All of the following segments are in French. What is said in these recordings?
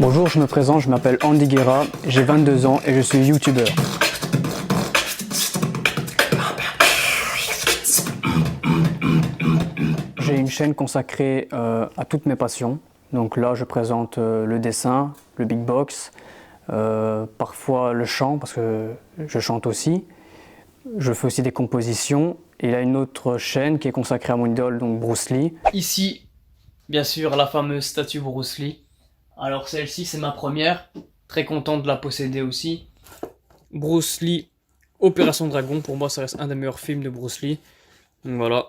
Bonjour, je me présente, je m'appelle Andy Guerra, j'ai 22 ans et je suis youtubeur. J'ai une chaîne consacrée à toutes mes passions. Donc là, je présente le dessin, le beatbox, parfois le chant parce que je chante aussi. Je fais aussi des compositions. Et il y a une autre chaîne qui est consacrée à mon idole, donc Bruce Lee. Ici, bien sûr, la fameuse statue Bruce Lee. Alors celle-ci, c'est ma première. Très content de la posséder aussi. Bruce Lee, Opération Dragon. Pour moi, ça reste un des meilleurs films de Bruce Lee. Donc voilà.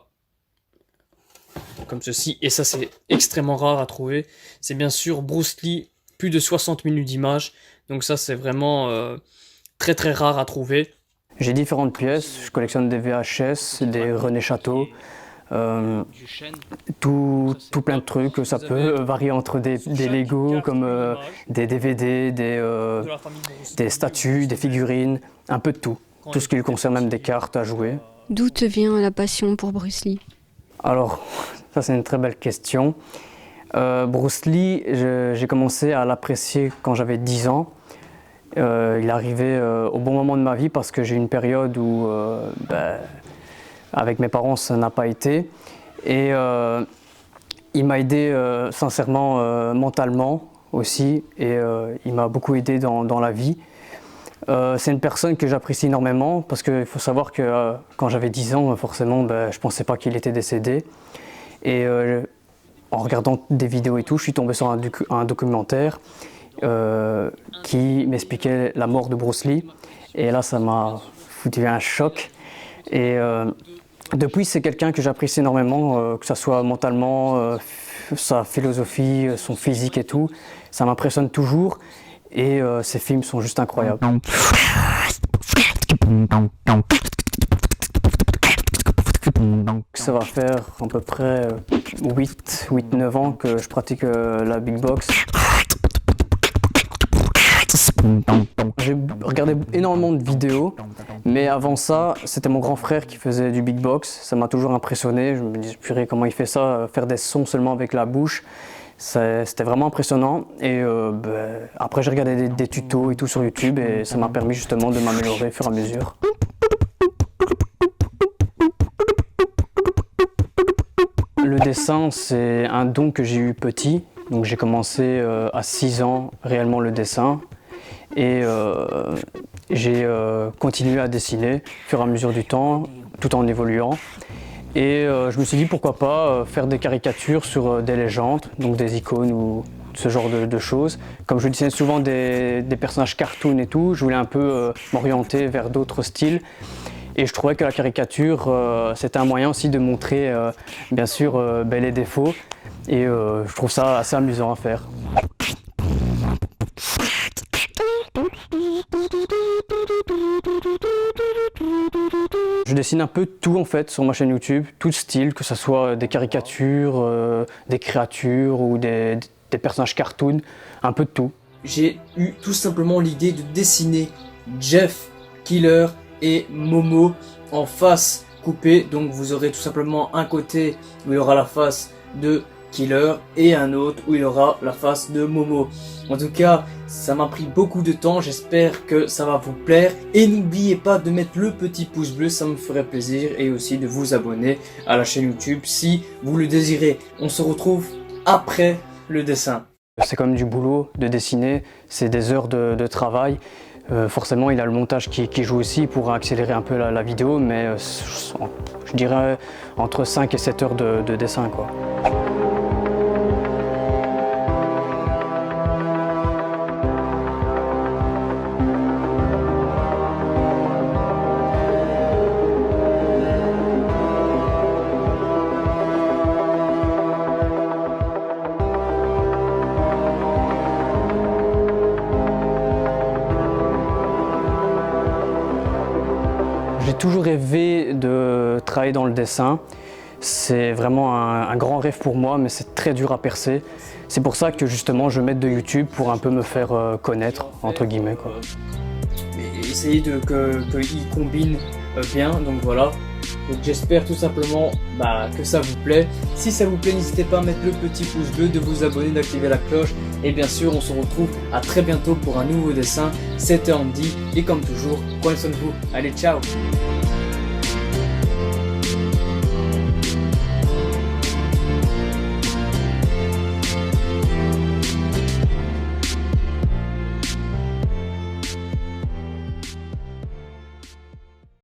Comme ceci. Et ça, c'est extrêmement rare à trouver. C'est bien sûr Bruce Lee, plus de 60 minutes d'image. Donc ça, c'est vraiment très très rare à trouver. J'ai différentes pièces. Je collectionne des VHS, des René Château. Tout plein de trucs, ça peut varier entre des Lego, comme des DVD, des statues, des figurines, un peu de tout. Tout ce qui concerne, même des cartes à jouer. D'où te vient la passion pour Bruce Lee? Alors, ça c'est une très belle question. Bruce Lee, j'ai commencé à l'apprécier quand j'avais 10 ans. Il est arrivé au bon moment de ma vie parce que j'ai eu une période où avec mes parents, ça n'a pas été. Et il m'a aidé sincèrement mentalement aussi. Et il m'a beaucoup aidé dans la vie. C'est une personne que j'apprécie énormément parce qu'il faut savoir que quand j'avais 10 ans, forcément, je ne pensais pas qu'il était décédé. Et en regardant des vidéos et tout, je suis tombé sur un documentaire qui m'expliquait la mort de Bruce Lee. Et là, ça m'a foutu un choc. Et depuis, c'est quelqu'un que j'apprécie énormément, que ce soit mentalement, sa philosophie, son physique et tout. Ça m'impressionne toujours et ses films sont juste incroyables. Ça va faire à peu près 8-9 ans que je pratique la beatbox. J'ai regardé énormément de vidéos, mais avant ça, c'était mon grand frère qui faisait du beatbox. Ça m'a toujours impressionné. Je me disais, purée, comment il fait ça, faire des sons seulement avec la bouche. C'était vraiment impressionnant. Et après, j'ai regardé des tutos et tout sur YouTube et ça m'a permis justement de m'améliorer au fur et à mesure. Le dessin, c'est un don que j'ai eu petit. Donc j'ai commencé à 6 ans réellement le dessin. Et j'ai continué à dessiner au fur et à mesure du temps, tout en évoluant. Et je me suis dit pourquoi pas faire des caricatures sur des légendes, donc des icônes ou ce genre de choses. Comme je dessinais souvent des personnages cartoon et tout, je voulais un peu m'orienter vers d'autres styles. Et je trouvais que la caricature, c'était un moyen aussi de montrer bien sûr les défauts. Et je trouve ça assez amusant à faire. Je dessine un peu tout en fait sur ma chaîne YouTube, tout style, que ce soit des caricatures, des créatures ou des personnages cartoon, un peu de tout. J'ai eu tout simplement l'idée de dessiner Jeff, Killer et Momo en face coupée. Donc vous aurez tout simplement un côté où il y aura la face de Killer et un autre où il aura la face de Momo. En tout cas, ça m'a pris beaucoup de temps, j'espère que ça va vous plaire. Et n'oubliez pas de mettre le petit pouce bleu, ça me ferait plaisir. Et aussi de vous abonner à la chaîne YouTube si vous le désirez. On se retrouve après le dessin. C'est comme du boulot de dessiner, c'est des heures de travail. Forcément, il y a le montage qui joue aussi pour accélérer un peu la vidéo, mais je dirais entre 5 et 7 heures de dessin, quoi. J'ai toujours rêvé de travailler dans le dessin. C'est vraiment un grand rêve pour moi, mais c'est très dur à percer. C'est pour ça que justement je m'aide de YouTube pour un peu me faire connaître, entre guillemets, quoi. Mais essayez qu'il combine bien, donc voilà. Donc j'espère tout simplement que ça vous plaît. Si ça vous plaît, n'hésitez pas à mettre le petit pouce bleu, de vous abonner, d'activer la cloche. Et bien sûr, on se retrouve à très bientôt pour un nouveau dessin. C'était Andy et comme toujours, prenez soin de vous. Allez, ciao!